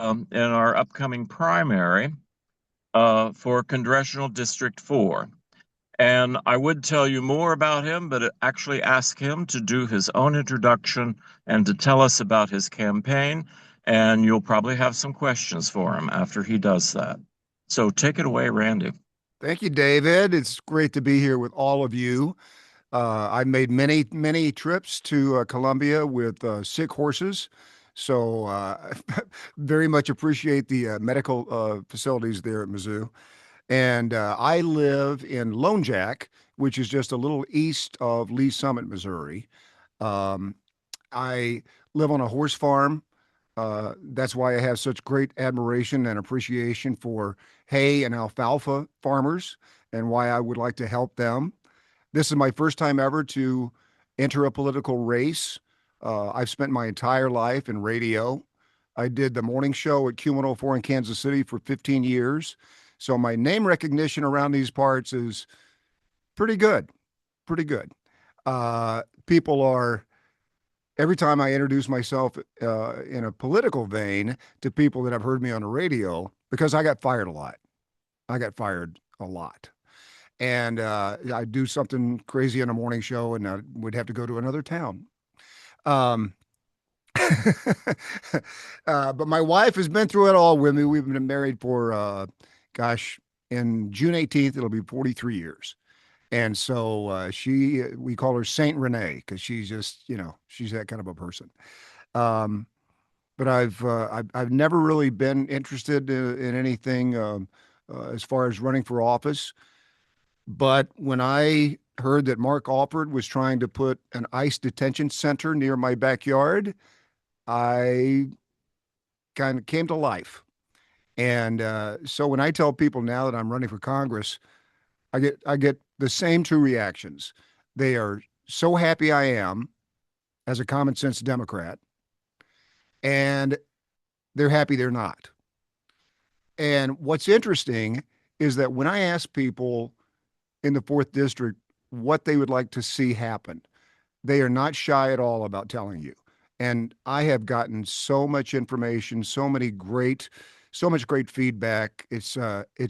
in our upcoming primary for Congressional District 4. And I would tell you more about him, but actually ask him to do his own introduction and to tell us about his campaign. And you'll probably have some questions for him after he does that. So take it away, Randy. Thank you, David. It's great to be here with all of you. I've made many trips to Colombia with sick horses. So very much appreciate the medical facilities there at Mizzou. And I live in Lone Jack, which is just a little east of Lee Summit, Missouri. Um, I live on a horse farm. That's why I have such great admiration and appreciation for hay and alfalfa farmers and why I would like to help them. This is my first time ever to enter a political race. I've spent my entire life in radio. I did the morning show at Q104 in Kansas City for 15 years. So my name recognition around these parts is pretty good, pretty good. People are, every time I introduce myself in a political vein to people that have heard me on the radio, because I got fired a lot. I got fired a lot. And I'd do something crazy on a morning show and I would have to go to another town. Um, but my wife has been through it all with me. We've been married for, gosh, in June 18th, it'll be 43 years. And so we call her Saint Renee because she's just, she's that kind of a person. Um, but I've never really been interested in anything as far as running for office. But when I heard that Mark Alford was trying to put an ICE detention center near my backyard, I kind of came to life. And so when I tell people now that I'm running for Congress, I get the same two reactions. They are so happy I am as a common sense Democrat, and they're happy they're not. And what's interesting is that when I ask people in the fourth district what they would like to see happen, they are not shy at all about telling you. And I have gotten so much information, so much great feedback. It's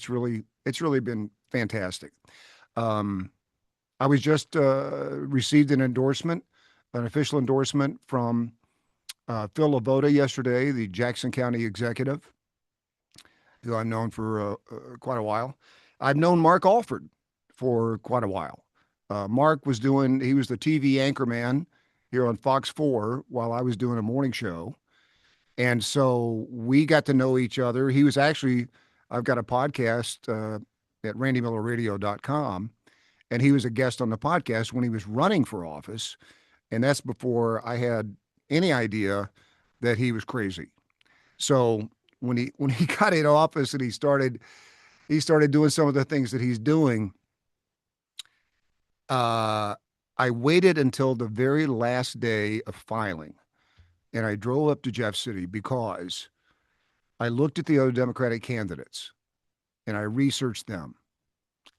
really been fantastic. Um, I was just received an official endorsement from Phil Lavoda yesterday, the Jackson County executive, who I've known for quite a while. I've known Mark Alford for quite a while. Mark he was the TV anchorman here on Fox 4 while I was doing a morning show. And so we got to know each other. I've got a podcast at randymillerradio.com, and he was a guest on the podcast when he was running for office. And that's before I had any idea that he was crazy. So when he got in office and he started doing some of the things that he's doing, uh, I waited until the very last day of filing, and I drove up to Jeff City because I looked at the other Democratic candidates and I researched them.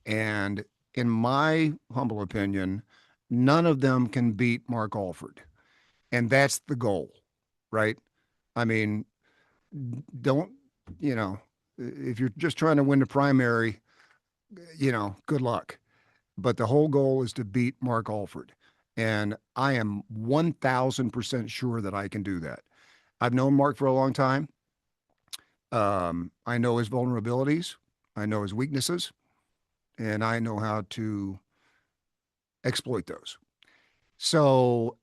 And in my humble opinion, none of them can beat Mark Alford. And that's the goal, right? I mean, don't, you know, if you're just trying to win the primary, good luck. But the whole goal is to beat Mark Alford. And I am 1000% sure that I can do that. I've known Mark for a long time. I know his vulnerabilities, I know his weaknesses, and I know how to exploit those. So,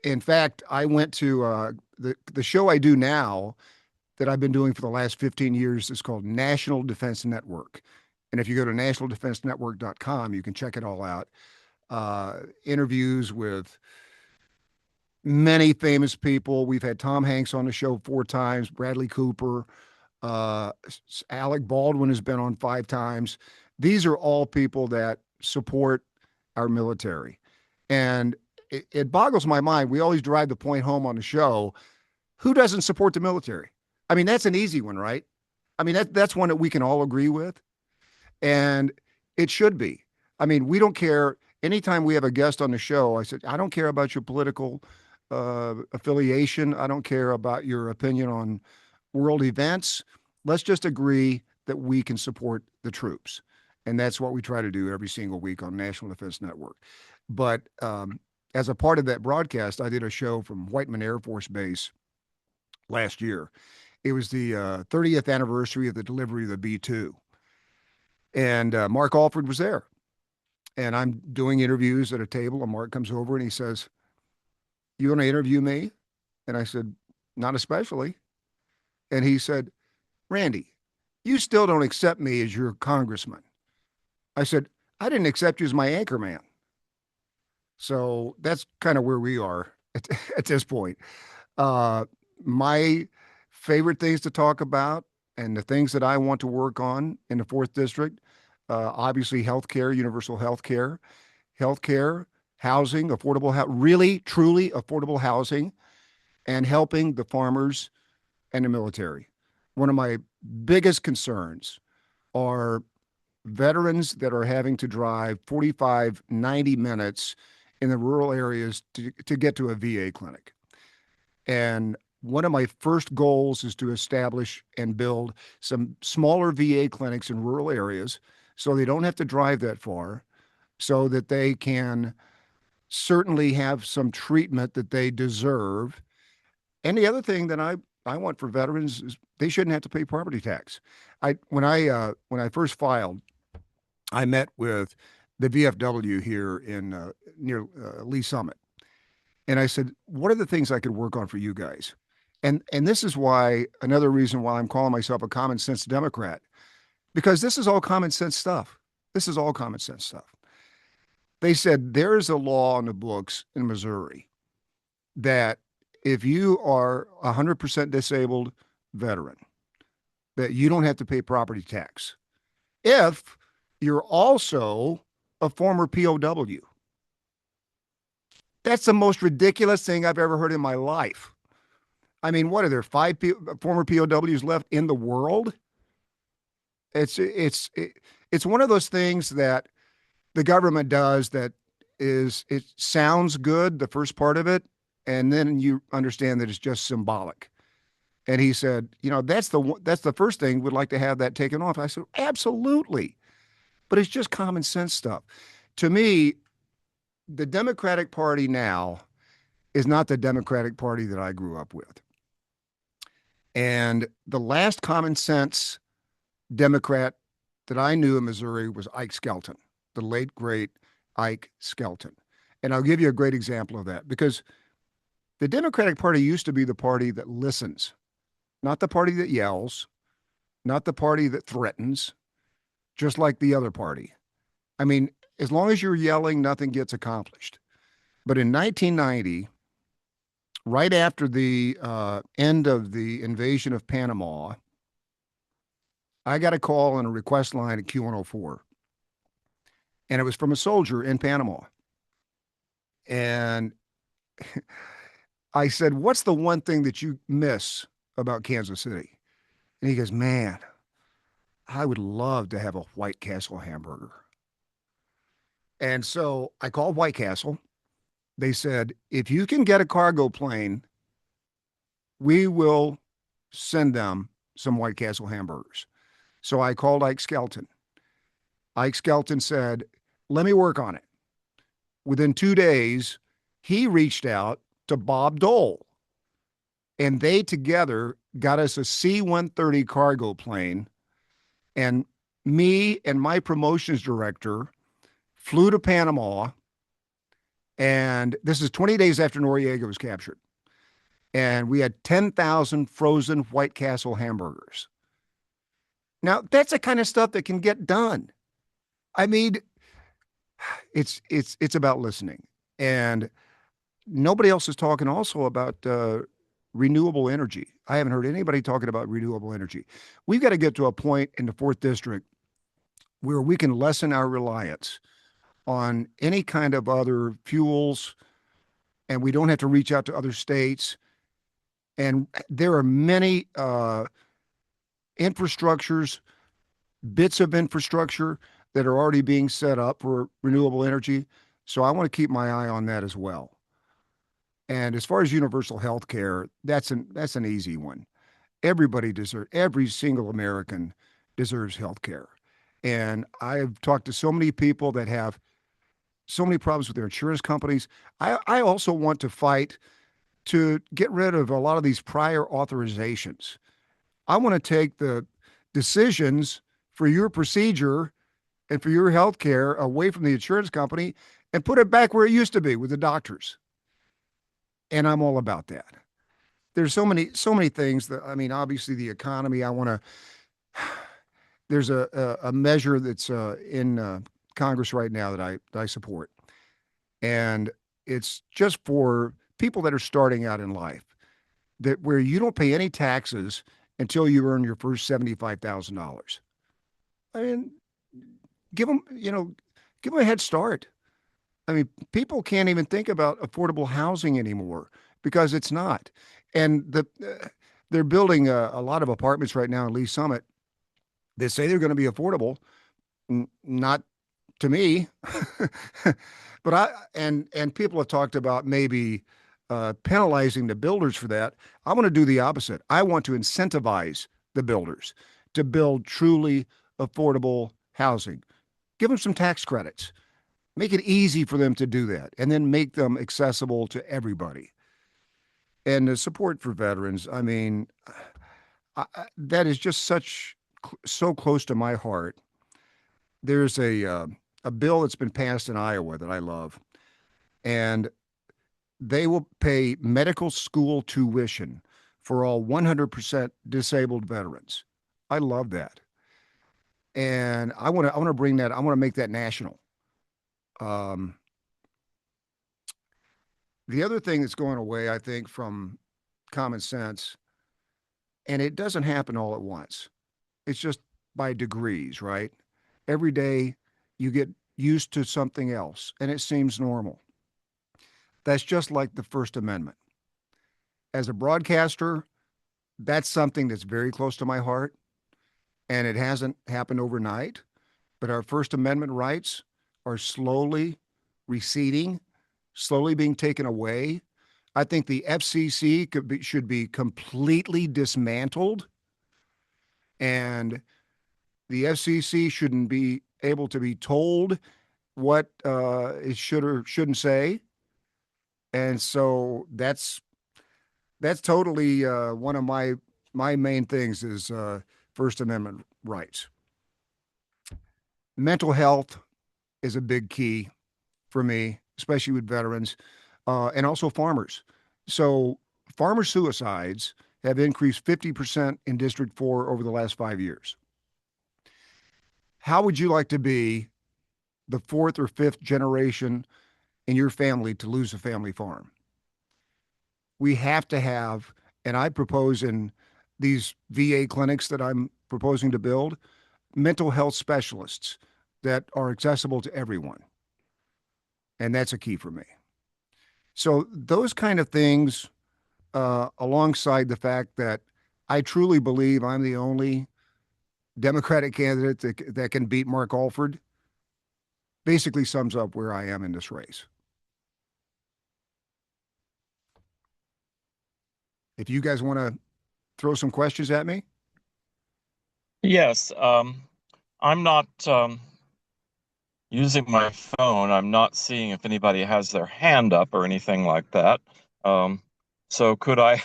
in fact, I went to the show I do now that I've been doing for the last 15 years is called National Defense Network. And if you go to nationaldefensenetwork.com, you can check it all out. Interviews with many famous people. We've had Tom Hanks on the show 4 times, Bradley Cooper, uh, Alec Baldwin has been on 5 times. These are all people that support our military. And it boggles my mind. We always drive the point home on the show. Who doesn't support the military? I mean, that's an easy one, right? I mean, that's one that we can all agree with. And it should be. I mean, we don't care. Anytime we have a guest on the show, I said, I don't care about your political affiliation. I don't care about your opinion world events. Let's just agree that we can support the troops. And that's what we try to do every single week on National Defense Network. But as a part of that broadcast, I did a show from Whiteman Air Force Base last year. It was the 30th anniversary of the delivery of the B 2. And Mark Alford was there. And I'm doing interviews at a table, and Mark comes over and he says, "You want to interview me?" And I said, "Not especially." And he said, "Randy, you still don't accept me as your congressman." I said, "I didn't accept you as my anchor man." So that's kind of where we are at this point. Uh, my favorite things to talk about and the things that I want to work on in the fourth district, obviously healthcare, universal healthcare, housing, really, truly affordable housing, and helping the farmers and the military. One of my biggest concerns are veterans that are having to drive 45, 90 minutes in the rural areas to get to a VA clinic. And one of my first goals is to establish and build some smaller VA clinics in rural areas so they don't have to drive that far, so that they can certainly have some treatment that they deserve. And the other thing that I want for veterans is they shouldn't have to pay property tax. When I first filed, I met with the VFW here in near Lee Summit, and I said, "What are the things I could work on for you guys?" And this is why another reason why I'm calling myself a common sense Democrat, because this is all common sense stuff. This is all common sense stuff. They said there is a law on the books in Missouri that if you are a 100% disabled veteran, that you don't have to pay property tax if you're also a former POW. That's the most ridiculous thing I've ever heard in my life. I mean, what are there former POWs left in the world? It's one of those things that the government does that is it sounds good the first part of it, and then you understand that it's just symbolic. And he said, that's the first thing. We'd like to have that taken off. I said, absolutely, but it's just common sense stuff. To me, the Democratic Party now is not the Democratic Party that I grew up with. And the last common sense Democrat that I knew in Missouri was Ike Skelton, the late, great Ike Skelton. And I'll give you a great example of that, because the Democratic Party used to be the party that listens, not the party that yells, not the party that threatens, just like the other party. I mean, as long as you're yelling, nothing gets accomplished. But in 1990, right after the end of the invasion of Panama, I got a call on a request line at Q104, and it was from a soldier in Panama. And I said, "What's the one thing that you miss about Kansas City?" And he goes, "Man, I would love to have a White Castle hamburger." And so I called White Castle. They said, "If you can get a cargo plane, we will send them some White Castle hamburgers." So I called Ike Skelton. Ike Skelton said, "Let me work on it." Within 2 days, he reached out to Bob Dole, and they together got us a C-130 cargo plane. And me and my promotions director flew to Panama. And this is 20 days after Noriega was captured. And we had 10,000 frozen White Castle hamburgers. Now, that's the kind of stuff that can get done. I mean, it's about listening. And nobody else is talking also about renewable energy. I haven't heard anybody talking about renewable energy. We've got to get to a point in the fourth district where we can lessen our reliance on any kind of other fuels, and we don't have to reach out to other states. And there are many infrastructures, bits of infrastructure that are already being set up for renewable energy. So I want to keep my eye on that as well. And as far as universal health care, that's an easy one. every single American deserves health care. And I've talked to so many people that have so many problems with their insurance companies. I also want to fight to get rid of a lot of these prior authorizations. I want to take the decisions for your procedure and for your health care away from the insurance company and put it back where it used to be with the doctors. And I'm all about that. There's so many things that, I mean, obviously the economy, I want to, there's a measure that's in Congress right now that I support. And it's just for people that are starting out in life, that where you don't pay any taxes until you earn your first $75,000. I mean, give them, give them a head start. I mean, people can't even think about affordable housing anymore because it's not. And they're building a lot of apartments right now in Lee Summit. They say they're going to be affordable. Not to me, but and people have talked about maybe penalizing the builders for that. I want to do the opposite. I want to incentivize the builders to build truly affordable housing. Give them some tax credits. Make it easy for them to do that, and then make them accessible to everybody. And the support for veterans, I mean, that is just so close to my heart. There's a bill that's been passed in Iowa that I love, and they will pay medical school tuition for all 100% disabled veterans. I love that, and I want to bring that. I want to make that national. Um, the other thing that's going away, I think, from common sense, and it doesn't happen all at once. It's just by degrees, right? Every day you get used to something else and it seems normal. That's just like the First Amendment. As a broadcaster, that's something that's very close to my heart, and it hasn't happened overnight, but our First Amendment rights are slowly receding, slowly being taken away. I think the FCC should be completely dismantled, and the FCC shouldn't be able to be told what it should or shouldn't say. And so that's totally one of my main things is First Amendment rights. Mental health is a big key for me, especially with veterans and also farmers. So farmer suicides have increased 50% in District 4 over the last 5 years. How would you like to be the fourth or fifth generation in your family to lose a family farm? We have to have, and I propose in these VA clinics that I'm proposing to build, mental health specialists that are accessible to everyone. And that's a key for me. So those kind of things, alongside the fact that I truly believe I'm the only Democratic candidate that can beat Mark Alford, basically sums up where I am in this race. If you guys want to throw some questions at me. Yes, I'm not using my phone. I'm not seeing if anybody has their hand up or anything like that. Um, so could I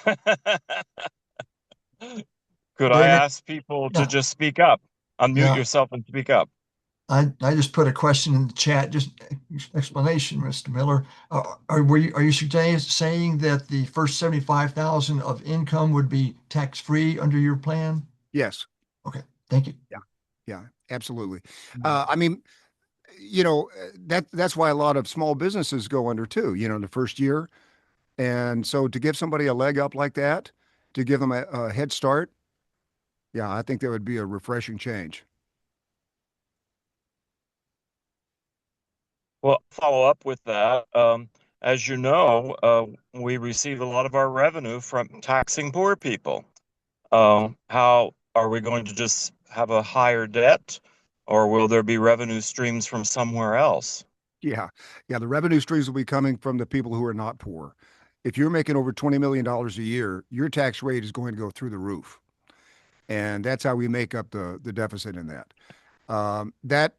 could I David, ask people to yeah, just speak up? Unmute yeah. yourself and speak up. I just put a question in the chat, just explanation, Mr. Miller. Are you saying that the first 75,000 of income would be tax free under your plan? Yes. Okay, thank you. Yeah. Yeah. Absolutely. I mean, that's why a lot of small businesses go under too. In the first year, and so to give somebody a leg up like that, to give them a head start, yeah, I think that would be a refreshing change. Well, follow up with that. As you know, we receive a lot of our revenue from taxing poor people. How are we going to just have a higher debt, or will there be revenue streams from somewhere else? Yeah. Yeah. The revenue streams will be coming from the people who are not poor. If you're making over $20 million a year, your tax rate is going to go through the roof. and that's how we make up the deficit in that. That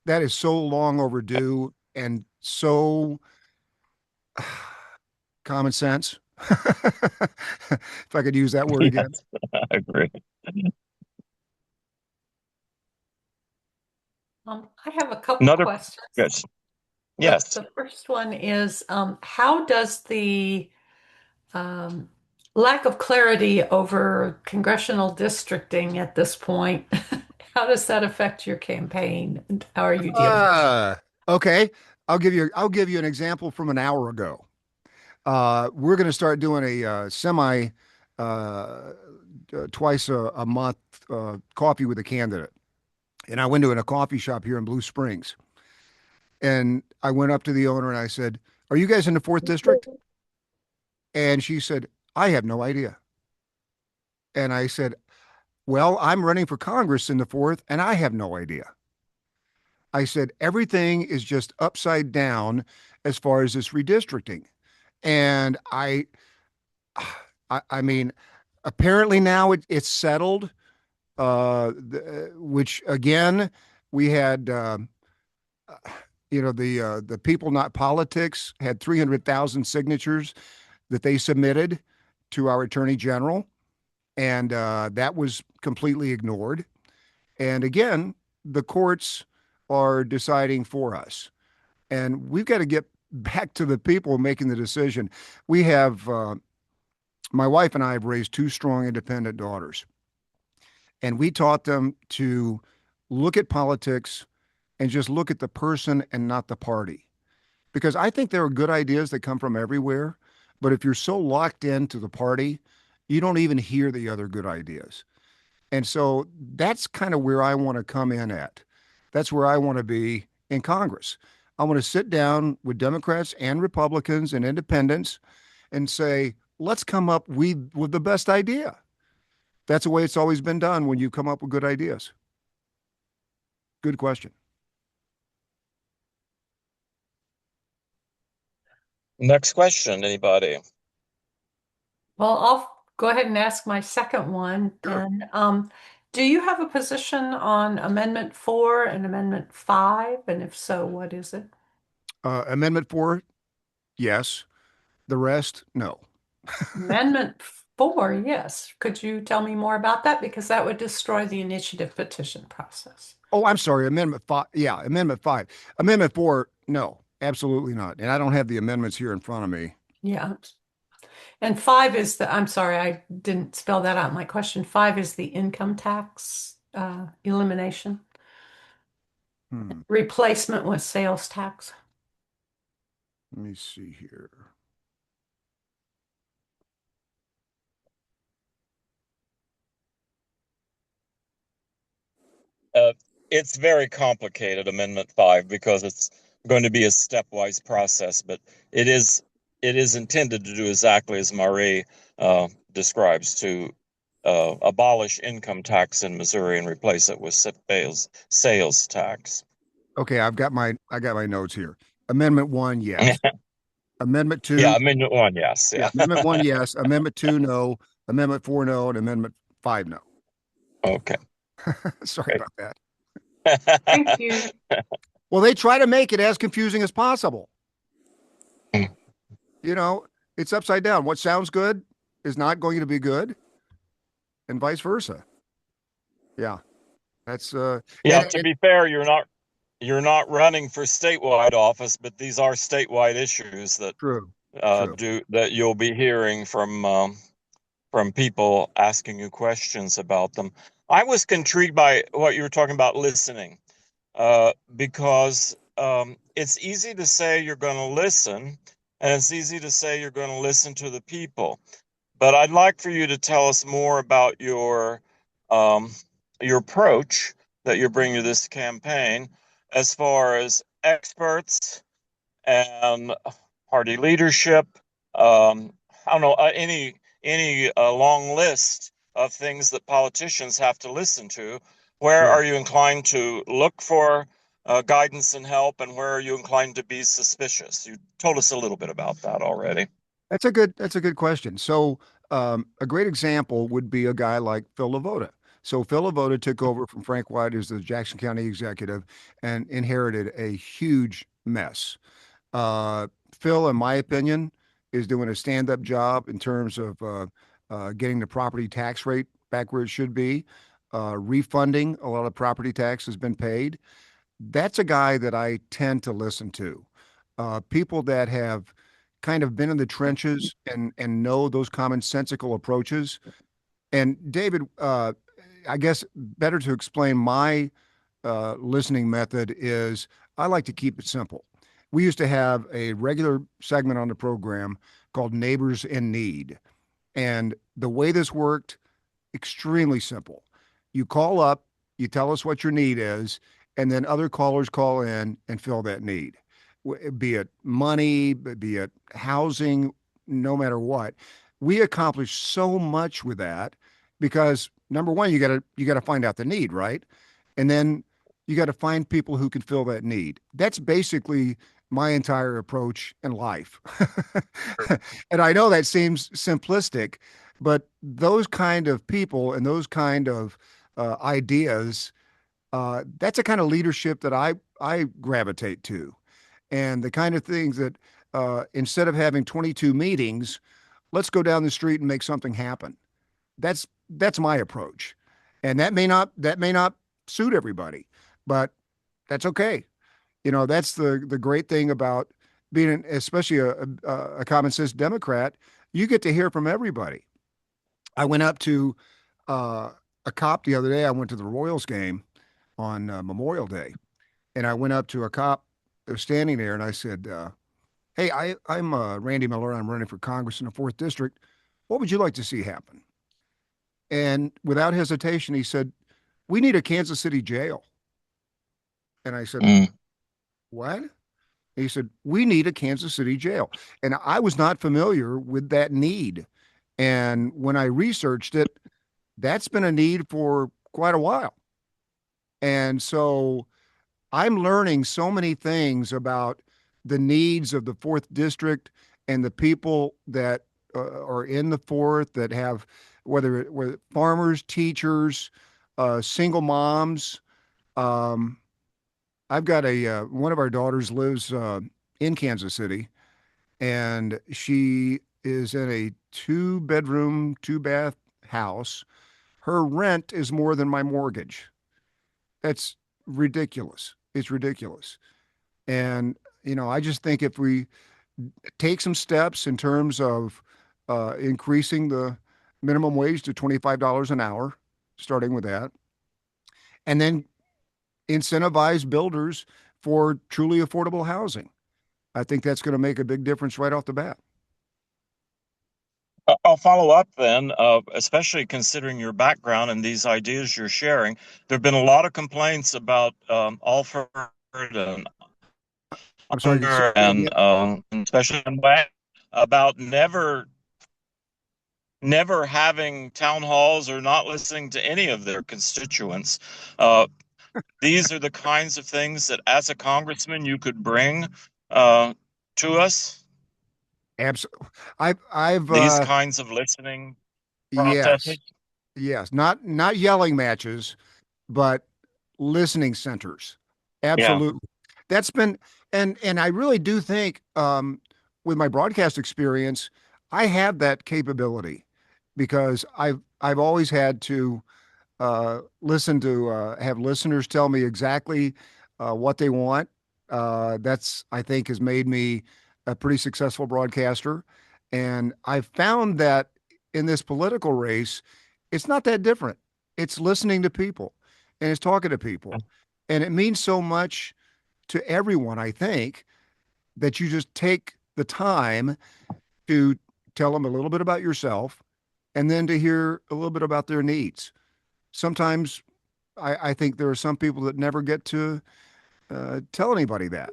that is so long overdue and so common sense, if I could use that word again. Yes, I agree. I have a couple Another questions. yes, The, yes. the first one is, how does the um, lack of clarity over congressional districting at this point, how does that affect your campaign? And how are you dealing? Uh, okay. I'll give you an example from an hour ago. We're going to start doing a semi twice a month coffee with a candidate. And I went to a coffee shop here in Blue Springs. And I went up to the owner and I said, "Are you guys in the fourth district?" And she said, "I have no idea." And I said, "Well, I'm running for Congress in the fourth and I have no idea." I said, "Everything is just upside down as far as this redistricting." And I mean, apparently now it's settled, which again, we had, the People Not Politics had 300,000 signatures that they submitted to our attorney general, and that was completely ignored. And again, the courts are deciding for us, and we've got to get back to the people making the decision. We have, my wife and I have raised two strong, independent daughters, and we taught them to look at politics and just look at the person and not the party. Because I think there are good ideas that come from everywhere, but if you're so locked into the party, you don't even hear the other good ideas. And so that's kind of where I want to come in at. That's where I want to be in Congress. I want to sit down with Democrats and Republicans and independents and say, let's come up with the best idea. That's the way it's always been done when you come up with good ideas. Good question. Next question, anybody? Well, I'll go ahead and ask my second one. Sure. And do you have a position on Amendment 4 and Amendment 5? And if so, what is it? Amendment 4, yes. The rest, no. Amendment 4, yes. Could you tell me more about that? Because that would destroy the initiative petition process. Oh, I'm sorry. Amendment 5. Yeah, Amendment 5. Amendment 4, no, absolutely not. And I don't have the amendments here in front of me. Yeah. And 5 is I'm sorry, I didn't spell that out in my question. 5 is the income tax elimination, Hmm. replacement with sales tax. Let me see here. Uh, it's very complicated, Amendment 5, because it's going to be a stepwise process, but it is it is intended to do exactly as Marie describes, to abolish income tax in Missouri and replace it with sales tax. Okay, I got my notes here. Amendment 1, yes. Amendment 2, Yeah, Amendment 1, yes. yeah. Yeah. Amendment 1, yes. Amendment 2, no. Amendment 4, no. And Amendment 5, no. Okay. Sorry about that. Thank you. Well, they try to make it as confusing as possible. You know, it's upside down. What sounds good is not going to be good, and vice versa. Yeah, that's Yeah, to be fair, you're not running for statewide office, but these are statewide issues that true. True. that you'll be hearing from people asking you questions about them. I was intrigued by what you were talking about listening, because it's easy to say you're going to listen, and it's easy to say you're going to listen to the people. But I'd like for you to tell us more about um, your approach that you're bringing to this campaign, as far as experts and party leadership. I don't know, any long list of things that politicians have to listen to. Where Sure. are you inclined to look for guidance and help, and where are you inclined to be suspicious? You told us a little bit about that already. That's a good question. So, a great example would be a guy like Phil Lavoda. So Phil Avoda took over from Frank White as the Jackson County executive and inherited a huge mess. Uh, Phil, in my opinion, is doing a stand-up job in terms of getting the property tax rate back where it should be. Refunding a lot of property tax has been paid. That's a guy that I tend to listen to. People that have kind of been in the trenches and know those commonsensical approaches. And David, I guess better to explain my listening method is I like to keep it simple. We used to have a regular segment on the program called Neighbors in Need. And the way this worked, extremely simple. You call up, you tell us what your need is, and then other callers call in and fill that need, be it money, be it housing, no matter what. We accomplish so much with that because number one, you got to find out the need, right? And then you got to find people who can fill that need. That's basically my entire approach in life. And I know that seems simplistic, but those kind of people and those kind of ideas, that's a kind of leadership that I gravitate to, and the kind of things that instead of having 22 meetings, let's go down the street and make something happen. That's my approach, and that may not suit everybody, but that's okay. That's the great thing about being, especially a common sense Democrat. You get to hear from everybody. I went up to a cop the other day. I went to the Royals game on Memorial Day, and I went up to a cop that was standing there, and I said, "Hey, I'm Randy Miller. I'm running for Congress in the fourth district. What would you like to see happen?" And without hesitation, he said, "We need a Kansas City jail." And I said, Mm. "What?" He said, "We need a Kansas City jail." And I was not familiar with that need. And when I researched it, that's been a need for quite a while. And so I'm learning so many things about the needs of the fourth district and the people that are in the fourth that have, whether farmers, teachers, single moms. Um, I've got one of our daughters lives in Kansas City, and she is in a two-bedroom, two-bath house. Her rent is more than my mortgage. That's ridiculous. It's ridiculous. And, I just think if we take some steps in terms of increasing the minimum wage to $25 an hour, starting with that, and then incentivize builders for truly affordable housing, I think that's going to make a big difference right off the bat. I'll follow up then, especially considering your background and these ideas you're sharing. There have been a lot of complaints about Alford and I'm sorry, did you say Unger that again? and especially in West about never having town halls or not listening to any of their constituents. Uh, these are the kinds of things that, as a congressman, you could bring to us. Absolutely. I've These kinds of listening yes, processes. yes, not yelling matches, but listening centers. Yeah. Absolutely. That's been, and I really do think with my broadcast experience, I have that capability because I've always had to listen to have listeners tell me exactly what they want. That's, I think, has made me a pretty successful broadcaster. And I've found that in this political race, it's not that different. It's listening to people and it's talking to people. And it means so much to everyone, I think, that you just take the time to tell them a little bit about yourself and then to hear a little bit about their needs. Sometimes I think there are some people that never get to tell anybody that.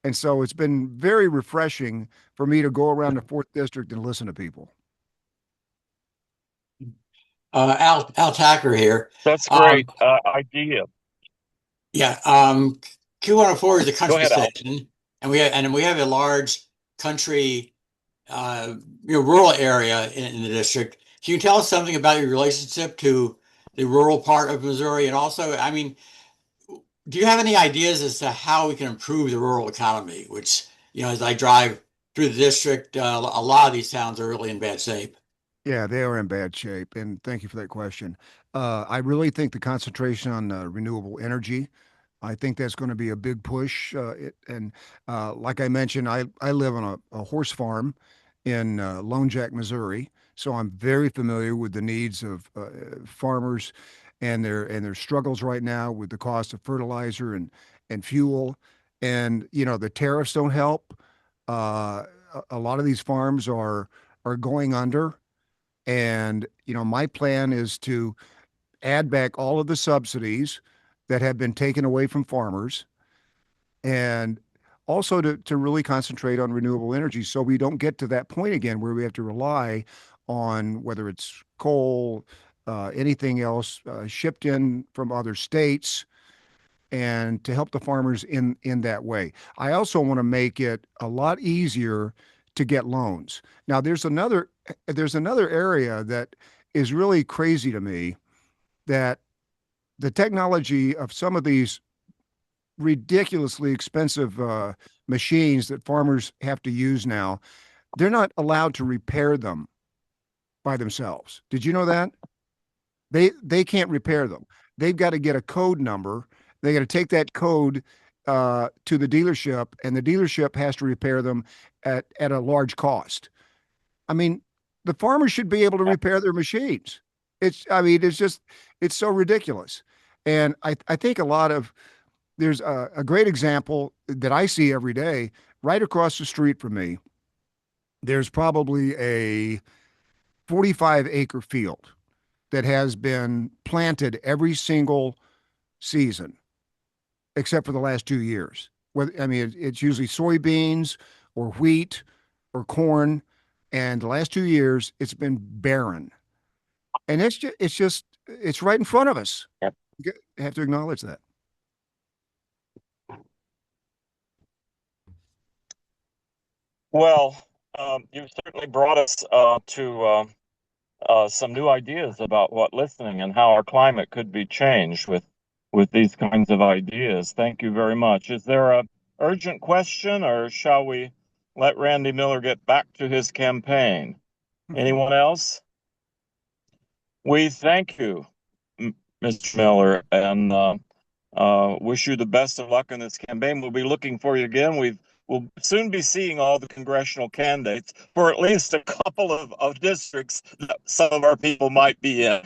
And so it's been very refreshing for me to go around the fourth district and listen to people. Al Tacker here. That's Um, great idea. yeah, Q104 is a Go country ahead, Al. station, and we have a large country, rural area in the district. Can you tell us something about your relationship to the rural part of Missouri? And also, I mean, do you have any ideas as to how we can improve the rural economy? Which, as I drive through the district, a lot of these towns are really in bad shape. Yeah, they are in bad shape. And thank you for that question. I really think the concentration on renewable energy, I think that's going to be a big push. Like I mentioned, I live on a horse farm in Lone Jack, Missouri. So I'm very familiar with the needs of farmers and their struggles right now with the cost of fertilizer and fuel. And, the tariffs don't help. A lot of these farms are going under. And, my plan is to add back all of the subsidies that have been taken away from farmers and also to really concentrate on renewable energy so we don't get to that point again where we have to rely on whether it's coal, anything else shipped in from other states and to help the farmers in that way. I also want to make it a lot easier to get loans. Now, there's another area that is really crazy to me that the technology of some of these ridiculously expensive machines that farmers have to use now, they're not allowed to repair them by themselves. Did you know that? They can't repair them. They've got to get a code number. They got to take that code to the dealership, and the dealership has to repair them at a large cost. I mean, the farmers should be able to repair their machines. It's so ridiculous. And I think there's a great example that I see every day right across the street from me. There's probably a 45-acre field that has been planted every single season, except for the last 2 years. It's usually soybeans or wheat or corn, and the last 2 years it's been barren. And it's right in front of us. Yep. You have to acknowledge that. Well, you certainly brought us to some new ideas about what listening and how our climate could be changed with these kinds of ideas. Thank you very much. Is there a urgent question, or shall we let Randy Miller get back to his campaign? Anyone else? We thank you, Mr. Miller, and wish you the best of luck in this campaign. We'll be looking for you again. We'll soon be seeing all the congressional candidates for at least a couple of districts that some of our people might be in.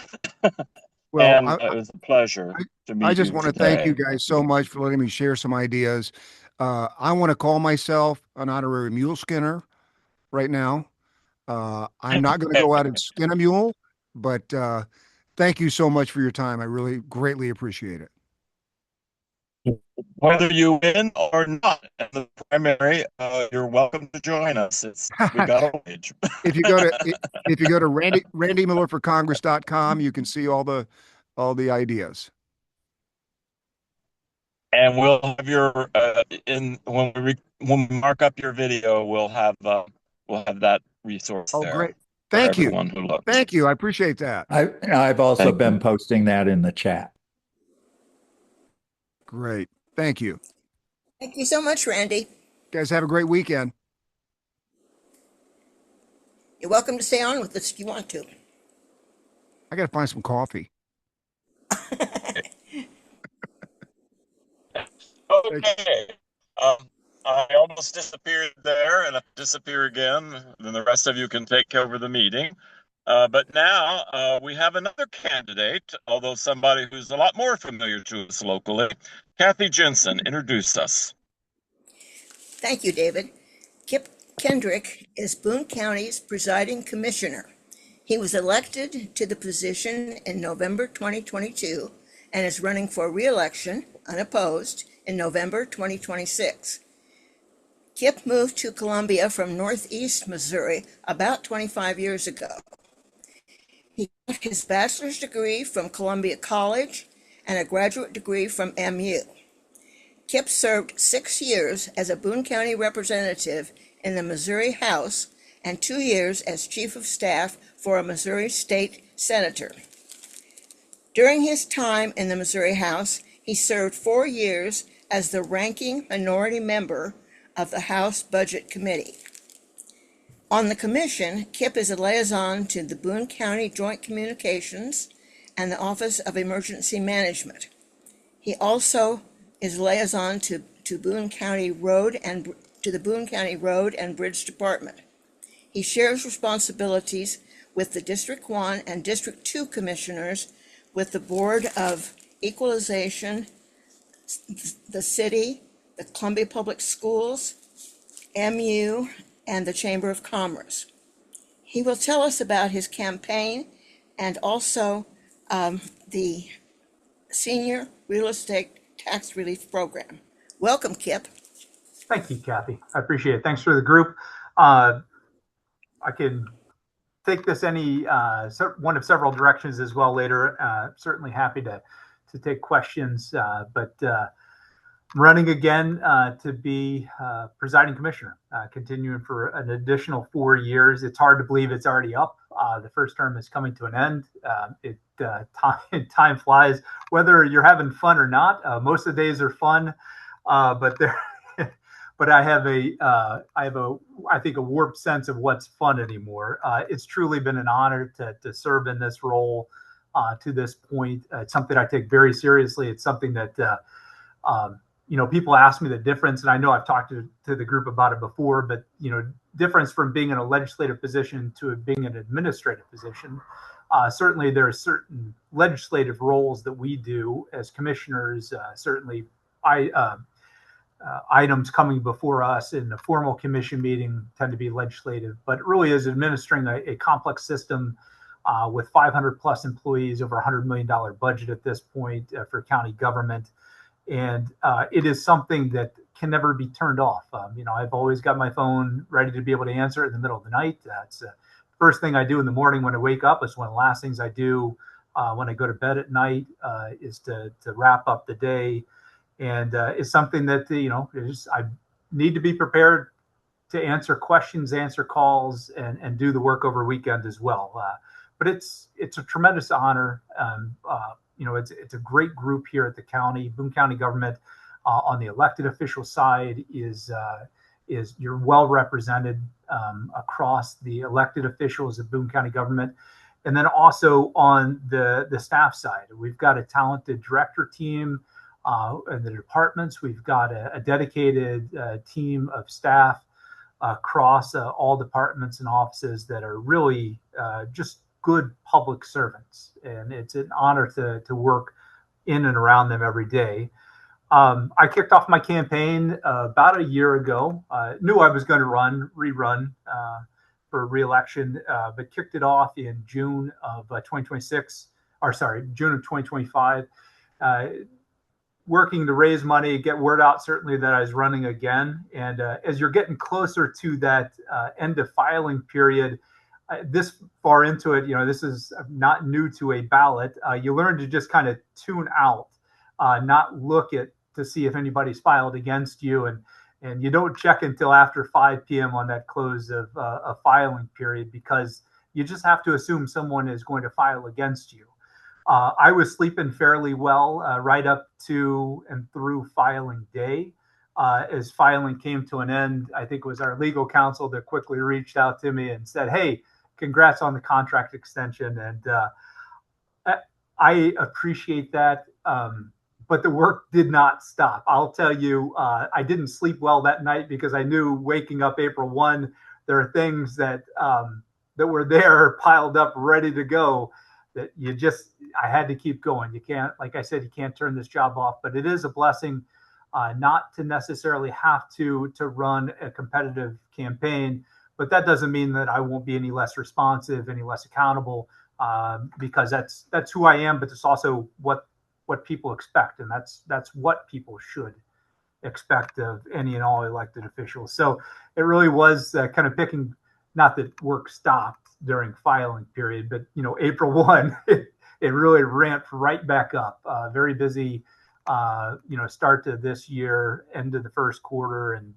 Well, And it was a pleasure to meet I just you want to today. thank you guys so much for letting me share some ideas. I want to call myself an honorary mule skinner right now. I'm not going to go out and skin a mule, but thank you so much for your time. I really greatly appreciate it. Whether you win or not in the primary, you're welcome to join us. We got a wage. If you go to randymillerforcongress.com, you can see all the ideas. And we'll have your when we mark up your video, we'll have that resource Oh, there. great. Thank you. Everyone who looks. Thank you. I appreciate that. I've also been posting that in the chat. Great. Thank you. Thank you so much, Randy. Guys, have a great weekend. You're welcome to stay on with us if you want to. I got to find some coffee. Okay. I almost disappeared there, and if I disappear again, then the rest of you can take over the meeting. But now we have another candidate, although somebody who's a lot more familiar to us locally. Kathy Jensen, introduce us. Thank you, David. Kip Kendrick is Boone County's presiding commissioner. He was elected to the position in November 2022 and is running for re-election, unopposed, in November 2026. Kip moved to Columbia from Northeast Missouri about 25 years ago. He got his bachelor's degree from Columbia College and a graduate degree from MU. Kip served 6 years as a Boone County representative in the Missouri House and 2 years as chief of staff for a Missouri state senator. During his time in the Missouri House, he served 4 years as the ranking minority member of the House Budget Committee. On the commission, Kip is a liaison to the Boone County Joint Communications and the Office of Emergency Management. He also is liaison to Boone County Road and to the Boone County Road and Bridge Department. He shares responsibilities with the District 1 and District 2 commissioners, with the Board of Equalization, the city, the Columbia Public Schools, MU, and the Chamber of Commerce. He will tell us about his campaign and also the Senior Real Estate Tax Relief Program. Welcome, Kip. Thank you, Kathy. I appreciate it. Thanks for the group. I can take this any one of several directions as well later. Certainly happy to take questions, but running again to be presiding commissioner, continuing for an additional 4 years. It's hard to believe it's already up. The first term is coming to an end. Time flies, whether you're having fun or not. Most of the days are fun, but there. But I have I think a warped sense of what's fun anymore. It's truly been an honor to serve in this role to this point. It's something I take very seriously. It's something that people ask me the difference, and I know I've talked to the group about it before. But difference from being in a legislative position to being in an administrative position. Certainly, there are certain legislative roles that we do as commissioners. Certainly, items coming before us in a formal commission meeting tend to be legislative, but it really is administering a complex system with 500 plus employees, over $100 million budget at this point for county government. And it is something that can never be turned off. I've always got my phone ready to be able to answer it in the middle of the night. That's the first thing I do in the morning when I wake up. It's one of the last things I do when I go to bed at night is to wrap up the day. And it's something that, I need to be prepared to answer questions, answer calls, and do the work over weekend as well. But it's a tremendous honor. It's a great group here at the county. Boone County government on the elected official side is you're well represented across the elected officials of Boone County government. And then also on the staff side, we've got a talented director team. In the departments, we've got a dedicated team of staff across all departments and offices that are really just good public servants. And it's an honor to work in and around them every day. I kicked off my campaign about a year ago. Knew I was going to rerun for re-election, but kicked it off in June of 2026, June of 2025. Working to raise money, get word out certainly that I was running again. And as you're getting closer to that end of filing period, this far into it, this is not new to a ballot. You learn to just kind of tune out, not look to see if anybody's filed against you. And you don't check until after 5 p.m. on that close of a filing period, because you just have to assume someone is going to file against you. I was sleeping fairly well right up to and through filing day. As filing came to an end, I think it was our legal counsel that quickly reached out to me and said, "Hey, congrats on the contract extension." And I appreciate that. But the work did not stop. I'll tell you, I didn't sleep well that night because I knew waking up April 1, there are things that were there piled up, ready to go, that I had to keep going. You can't, like I said, you can't turn this job off, but it is a blessing not to necessarily have to run a competitive campaign, but that doesn't mean that I won't be any less responsive, any less accountable, because that's who I am, but it's also what people expect. And that's what people should expect of any and all elected officials. So it really was kind of picking, not that work stopped during filing period, but April 1, it really ramped right back up. Very busy, start to this year, end of the first quarter, and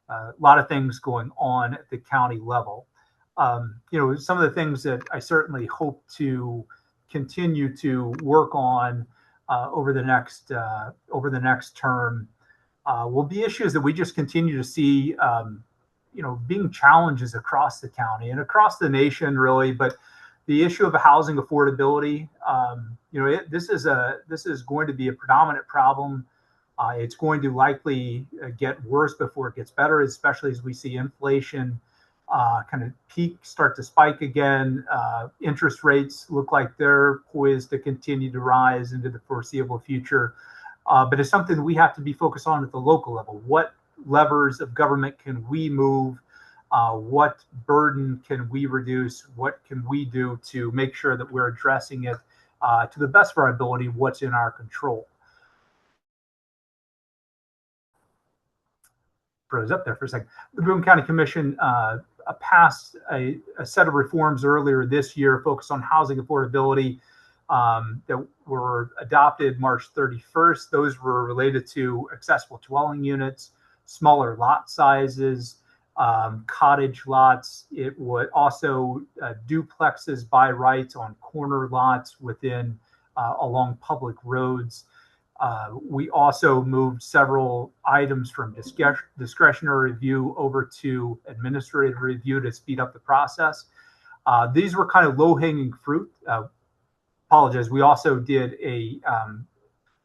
a lot of things going on at the county level. Some of the things that I certainly hope to continue to work on over the next term will be issues that we just continue to see, being challenges across the county and across the nation, really. But the issue of housing affordability, this is going to be a predominant problem. It's going to likely get worse before it gets better, especially as we see inflation kind of start to spike again. Interest rates look like they're poised to continue to rise into the foreseeable future. But it's something we have to be focused on at the local level. What levers of government can we move? What burden can we reduce? What can we do to make sure that we're addressing it to the best of our ability, what's in our control? Froze up there for a second. The Boone County Commission passed a set of reforms earlier this year focused on housing affordability that were adopted March 31st. Those were related to accessible dwelling units, smaller lot sizes, cottage lots. It would also duplexes by rights on corner lots within along public roads. We also moved several items from discretionary review over to administrative review to speed up the process. These were kind of low-hanging fruit. Apologize. We also did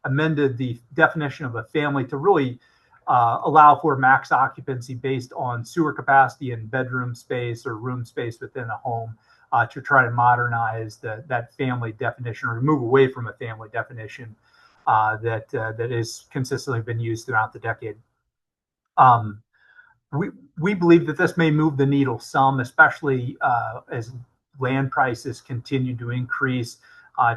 amended the definition of a family to really allow for max occupancy based on sewer capacity and bedroom space or room space within a home to try to modernize that family definition, or move away from a family definition that is consistently been used throughout the decade. We believe that this may move the needle some, especially as land prices continue to increase,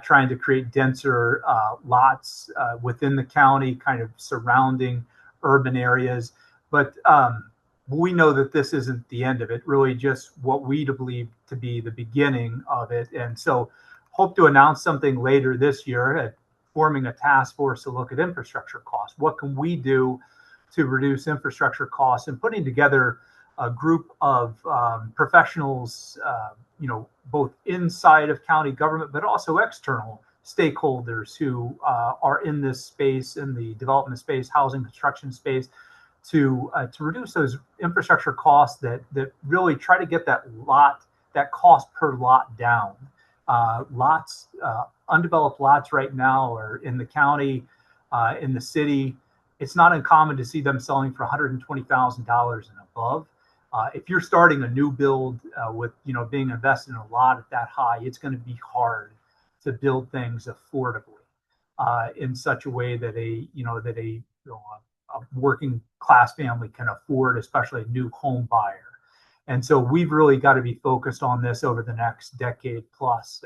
trying to create denser lots within the county, kind of surrounding urban areas. But we know that this isn't the end of it, really just what we believe to be the beginning of it. And so hope to announce something later this year, forming a task force to look at infrastructure costs. What can we do to reduce infrastructure costs, and putting together a group of professionals, both inside of county government, but also external stakeholders who are in this space, in the development space, housing construction space, to reduce those infrastructure costs that really try to get that cost per lot down. Undeveloped lots right now are in the county, in the city. It's not uncommon to see them selling for $120,000 and above. If you're starting a new build with being invested in a lot at that high, it's going to be hard to build things affordably in such a way that a working class family can afford, especially a new home buyer. And so we've really got to be focused on this over the next decade plus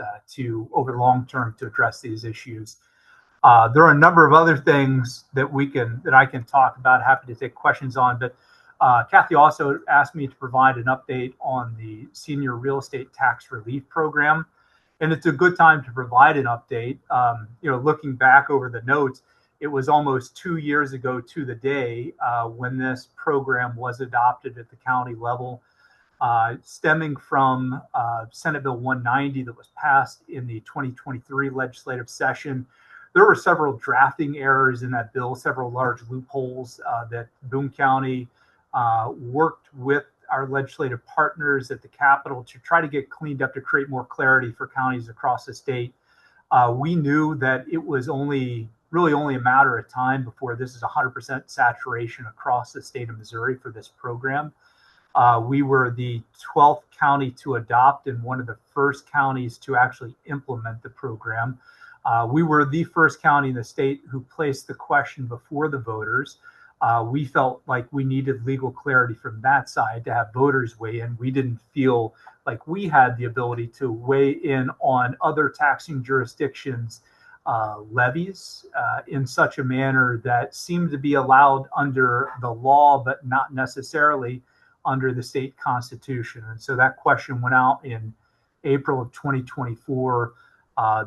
over the long term to address these issues. There are a number of other things that I can talk about. Happy to take questions on, but Kathy also asked me to provide an update on the senior real estate tax relief program, and it's a good time to provide an update. Looking back over the notes, it was almost 2 years ago to the day when this program was adopted at the county level, stemming from Senate Bill 190 that was passed in the 2023 legislative session. There were several drafting errors in that bill, several large loopholes that Boone County worked with our legislative partners at the Capitol to try to get cleaned up to create more clarity for counties across the state. We knew that it was really only a matter of time before this is 100% saturation across the state of Missouri for this program. We were the 12th county to adopt and one of the first counties to actually implement the program. We were the first county in the state who placed the question before the voters. We felt like we needed legal clarity from that side to have voters weigh in. We didn't feel like we had the ability to weigh in on other taxing jurisdictions' levies in such a manner that seemed to be allowed under the law, but not necessarily under the state constitution. And so that question went out in April of 2024.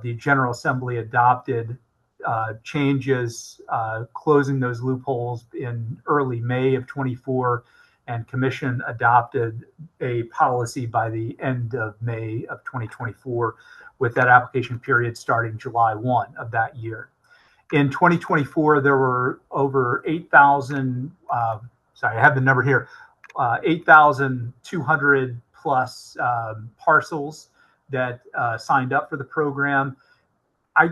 The General Assembly adopted changes, closing those loopholes in early May of 24, and Commission adopted a policy by the end of May of 2024, with that application period starting July 1 of that year. In 2024, there were over 8,000, sorry, I have the number here, 8,200 plus parcels that signed up for the program. I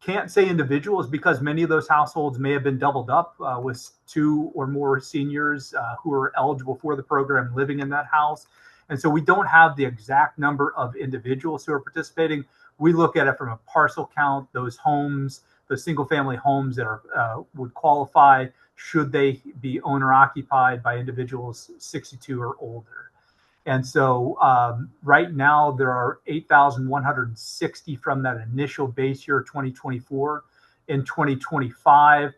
can't say individuals because many of those households may have been doubled up with 2 or more seniors who are eligible for the program living in that house. And so we don't have the exact number of individuals who are participating. We look at it from a parcel count, those homes, the single family homes that are would qualify should they be owner occupied by individuals 62 or older. And so right now there are 8,160 from that initial base year 2024. In 2025,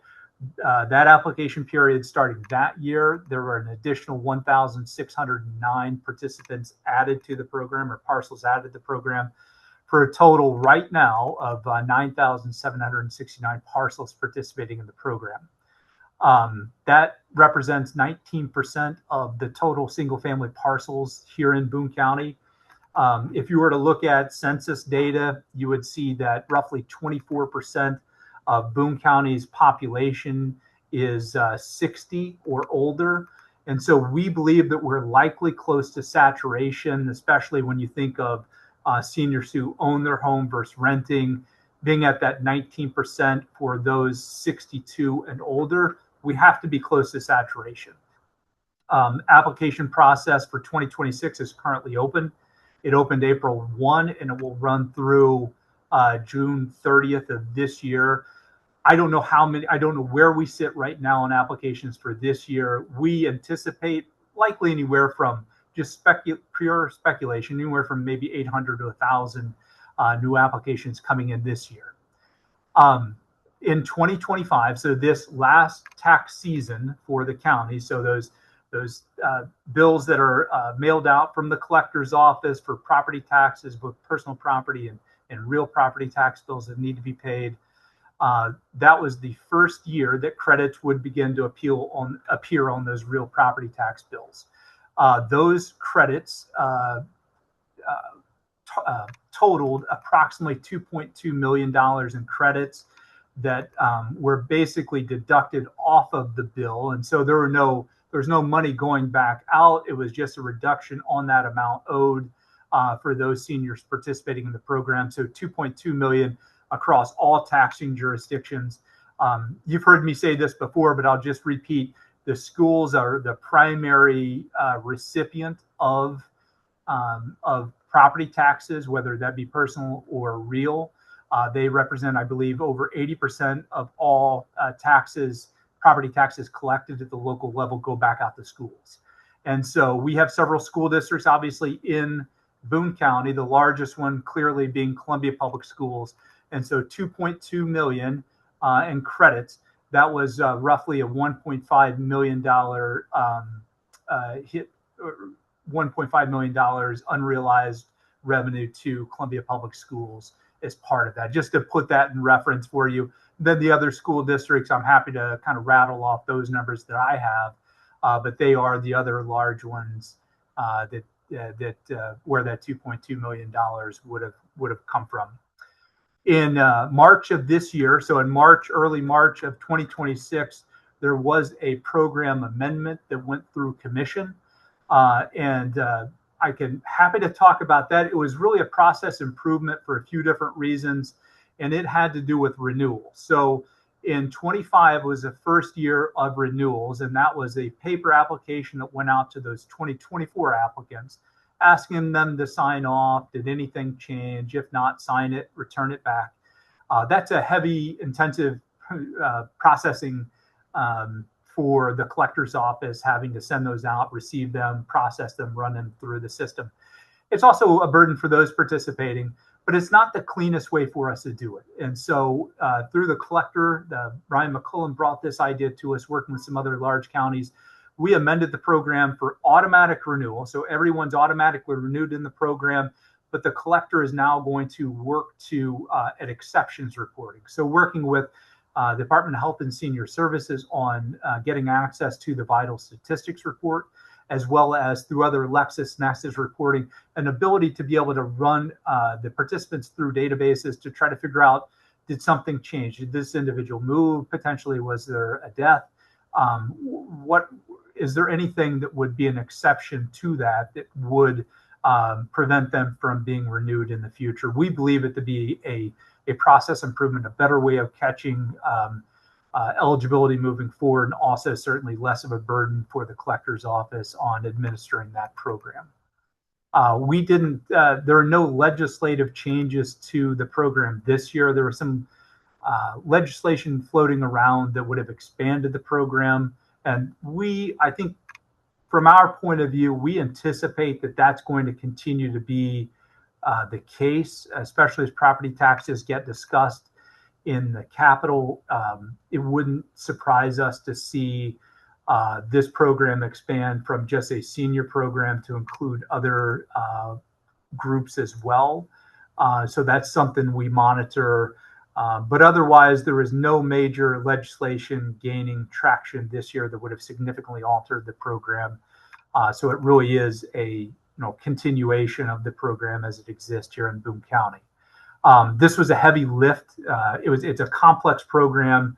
that application period starting that year, there were an additional 1,609 participants added to the program, or parcels added to the program, for a total right now of 9,769 parcels participating in the program. That represents 19% of the total single family parcels here in Boone County. If you were to look at census data, you would see that roughly 24% of Boone County's population is 60 or older. And so we believe that we're likely close to saturation, especially when you think of seniors who own their home versus renting, being at that 19% for those 62 and older. We have to be close to saturation. Application process for 2026 is currently open. It opened April 1 and it will run through June 30th of this year. I don't know how many, I don't know where we sit right now on applications for this year. We anticipate likely anywhere from just pure speculation, anywhere from maybe 800 to 1,000 new applications coming in this year. In 2025, so this last tax season for the county, so those bills that are mailed out from the collector's office for property taxes, both personal property and real property tax bills that need to be paid, that was the first year that credits would begin to appear on those real property tax bills. Those credits totaled approximately $2.2 million in credits that were basically deducted off of the bill. And so there was no money going back out. It was just a reduction on that amount owed for those seniors participating in the program. So 2.2 million across all taxing jurisdictions. You've heard me say this before, but I'll just repeat. The schools are the primary recipient of property taxes, whether that be personal or real. They represent, I believe, over 80% of all property taxes collected at the local level go back out to schools. And so we have several school districts, obviously, in Boone County, the largest one clearly being Columbia Public Schools. And so 2.2 million in credits, that was roughly a $1.5 million hit, $1.5 million unrealized revenue to Columbia Public Schools as part of that, just to put that in reference for you. Then the other school districts, I'm happy to kind of rattle off those numbers that I have, but they are the other large ones that where that $2.2 million would have come from. In March of this year, so in early March of 2026, there was a program amendment that went through commission, and I can happy to talk about that. It was really a process improvement for a few different reasons, and it had to do with renewals. So in 25 was the first year of renewals, and that was a paper application that went out to those 2024 applicants, asking them to sign off. Did anything change? If not, sign it, return it back. That's a heavy, intensive processing for the collector's office, having to send those out, receive them, process them, run them through the system. It's also a burden for those participating, but it's not the cleanest way for us to do it. And so through the collector, Brian McCullen brought this idea to us, working with some other large counties. We amended the program for automatic renewal. So everyone's automatically renewed in the program, but the collector is now going to work at exceptions reporting. So working with Department of Health and Senior Services on getting access to the vital statistics report, as well as through other LexisNexis reporting, an ability to be able to run the participants through databases to try to figure out, did something change? Did this individual move? Potentially, was there a death? What is there anything that would be an exception to that would prevent them from being renewed in the future? We believe it to be a process improvement, a better way of catching eligibility moving forward, and also certainly less of a burden for the collector's office on administering that program. There are no legislative changes to the program this year. There was some legislation floating around that would have expanded the program. And I think from our point of view, we anticipate that that's going to continue to be the case, especially as property taxes get discussed in the Capitol. It wouldn't surprise us to see this program expand from just a senior program to include other groups as well. So that's something we monitor. But otherwise, there is no major legislation gaining traction this year that would have significantly altered the program. So it really is a continuation of the program as it exists here in Boone County. This was a heavy lift. It's a complex program.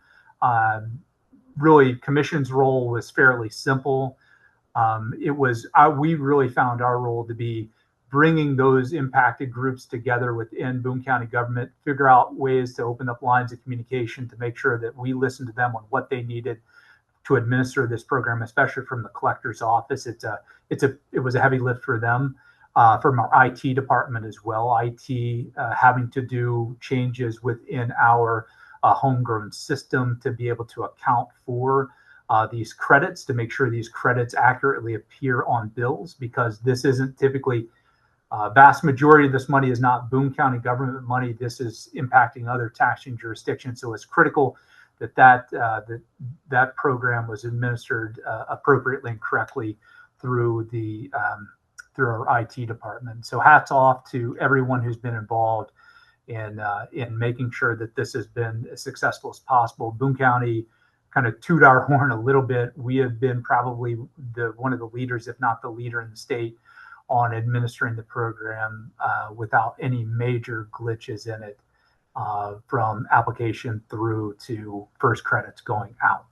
Really, Commission's role was fairly simple. We really found our role to be bringing those impacted groups together within Boone County government, figure out ways to open up lines of communication to make sure that we listen to them on what they needed to administer this program, especially from the collector's office. It was a heavy lift for them, from our IT department as well. IT having to do changes within our homegrown system to be able to account for these credits, to make sure these credits accurately appear on bills, because this isn't typically vast majority of this money is not Boone County government money. This is impacting other taxing jurisdictions. So it's critical that program was administered appropriately and correctly through our IT department. So hats off to everyone who's been involved in making sure that this has been as successful as possible. Boone County, kind of toot our horn a little bit, we have been probably one of the leaders, if not the leader in the state, on administering the program without any major glitches in it, from application through to first credits going out.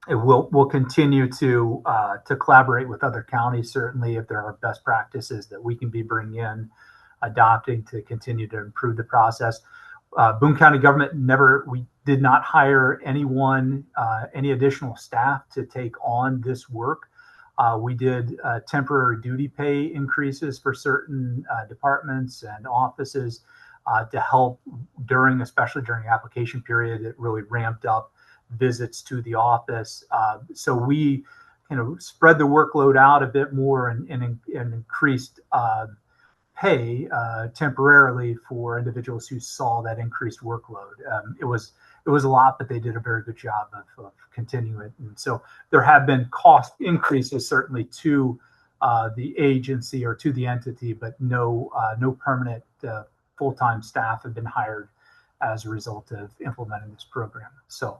We'll continue to collaborate with other counties, certainly, if there are best practices that we can be bringing in, adopting to continue to improve the process. Boone County government we did not hire anyone, any additional staff to take on this work. We did temporary duty pay increases for certain departments and offices to help especially during application period. It really ramped up visits to the office. So we spread the workload out a bit more and increased pay temporarily for individuals who saw that increased workload. It was a lot, but they did a very good job of continuing it. And so there have been cost increases certainly to the agency or to the entity, but no permanent full-time staff have been hired as a result of implementing this program. So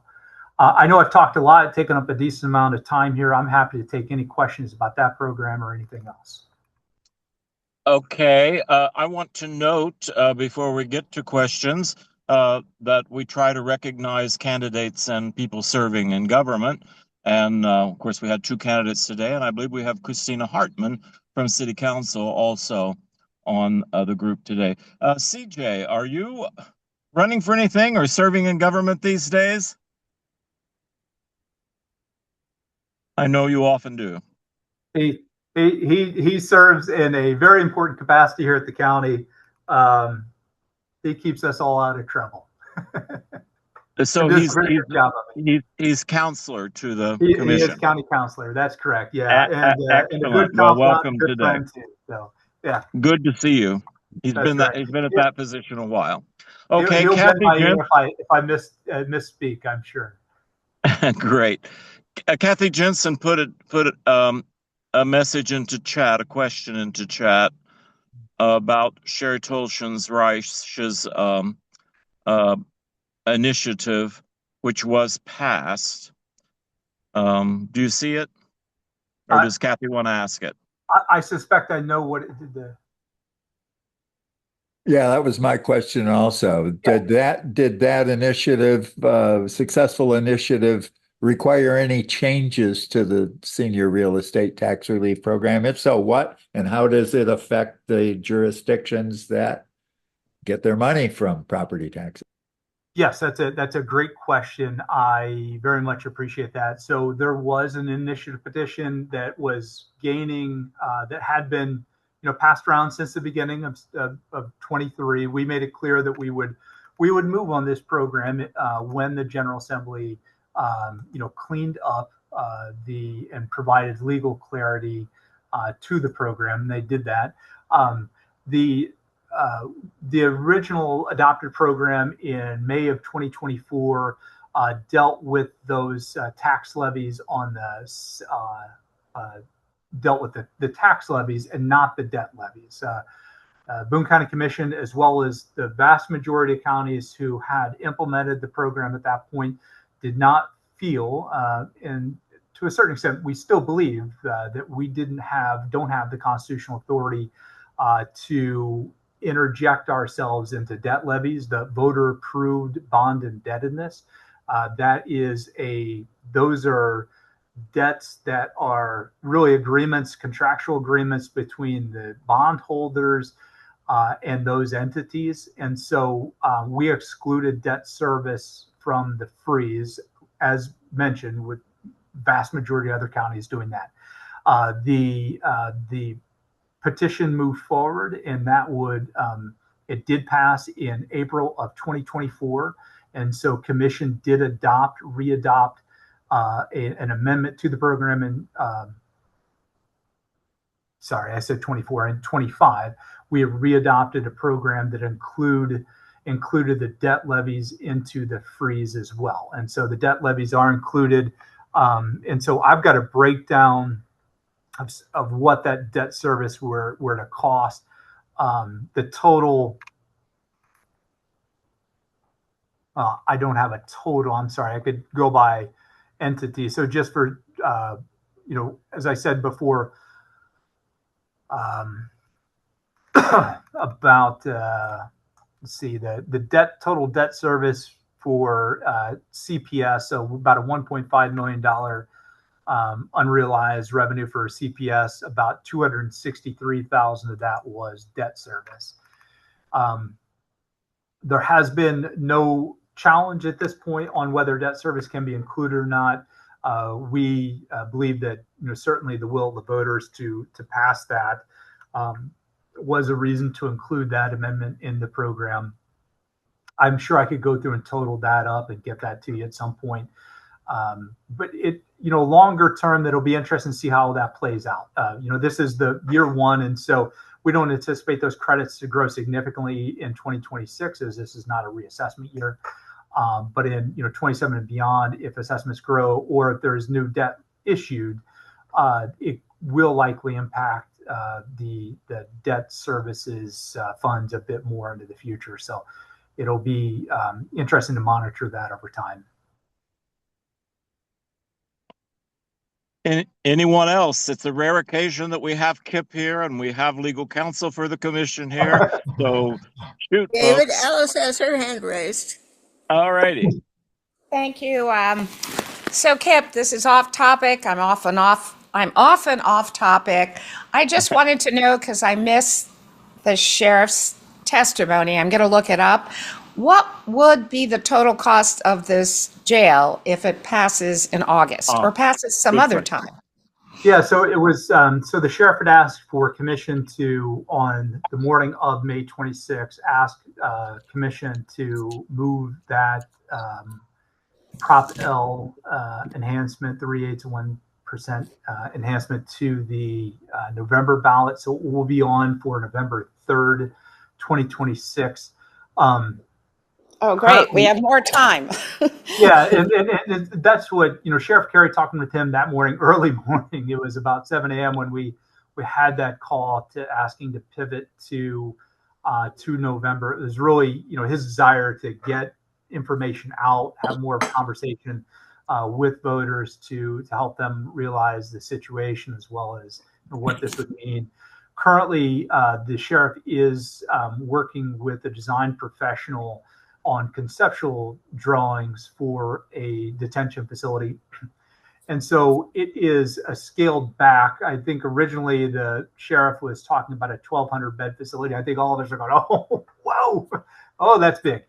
I know I've talked a lot, taken up a decent amount of time here. I'm happy to take any questions about that program or anything else. Okay, I want to note before we get to questions that we try to recognize candidates and people serving in government. And of course, we had 2 candidates today, and I believe we have Christina Hartman from City Council also on the group today. CJ, are you running for anything or serving in government these days? I know you often do. He serves in a very important capacity here at the county. He keeps us all out of trouble. So he's counselor to the commission. He is county counselor. That's correct. Yeah, and a good welcome good today. Too, so yeah, good to see you. He's been at that position a while. Okay, he'll Kathy Jensen, if I misspeak, I'm sure. Great. Kathy Jensen put a message into chat, a question into chat about Sherry Tolson's Reich's initiative, which was passed. Do you see it? Or does Kathy want to ask it? I suspect I know what it did. Yeah, that was my question also. Did that initiative, successful initiative, require any changes to the senior real estate tax relief program? If so, what and how does it affect the jurisdictions that get their money from property taxes? Yes, that's a great question. I very much appreciate that. So there was an initiative petition that was gaining that had been passed around since the beginning of 23. We made it clear that we would move on this program when the General Assembly cleaned up and provided legal clarity to the program. And they did that. The original adopted program in May of 2024 dealt with those tax levies on dealt with the tax levies and not the debt levies. Boone County Commission, as well as the vast majority of counties who had implemented the program at that point, did not feel, and to a certain extent, we still believe that we don't have the constitutional authority to interject ourselves into debt levies, the voter approved bond indebtedness. Those are debts that are really agreements, contractual agreements between the bondholders and those entities. And so we excluded debt service from the freeze, as mentioned, with vast majority of other counties doing that. The petition moved forward, and that it did pass in April of 2024. And so Commission did readopt an amendment to the program in, sorry, I said 24, in 25. We have readopted a program that included the debt levies into the freeze as well. And so the debt levies are included. And so I've got a breakdown of what that debt service were to cost. The total, I don't have a total, I'm sorry, I could go by entity. So just for, as I said before, about, let's see, the total debt service for CPS, so about a $1.5 million unrealized revenue for CPS, about 263,000 of that was debt service. There has been no challenge at this point on whether debt service can be included or not. We believe that certainly the will of the voters to pass that was a reason to include that amendment in the program. I'm sure I could go through and total that up and get that to you at some point. But longer term, that'll be interesting to see how that plays out. This is the year one, and so we don't anticipate those credits to grow significantly in 2026, as this is not a reassessment year. But in 27 and beyond, if assessments grow or if there's new debt issued, it will likely impact the debt services funds a bit more into the future. So it'll be interesting to monitor that over time. Anyone else? It's a rare occasion that we have Kip here and we have legal counsel for the commission here. So shoot, David, folks. Alice has her hand raised. All righty. Thank you. So Kip, this is off topic. I'm often off topic. I just wanted to know, because I missed the sheriff's testimony, I'm going to look it up. What would be the total cost of this jail if it passes in August or passes some other time? Yeah, so it was, so the sheriff had asked for commission to, on the morning of May 26, ask commission to move that Prop L enhancement, 3/8 to 1% enhancement to the November ballot. So it will be on for November 3rd, 2026. Oh, great. We have more time. Yeah, and that's what, Sheriff Carey, talking with him that morning, early morning, it was about 7 a.m. when we had that call to asking to pivot to November. It was really, his desire to get information out, have more conversation with voters to help them realize the situation as well as what this would mean. Currently, the sheriff is working with a design professional on conceptual drawings for a detention facility. And so it is a scaled back. I think originally the sheriff was talking about a 1,200 bed facility. I think all of us are going, oh, whoa, oh, that's big.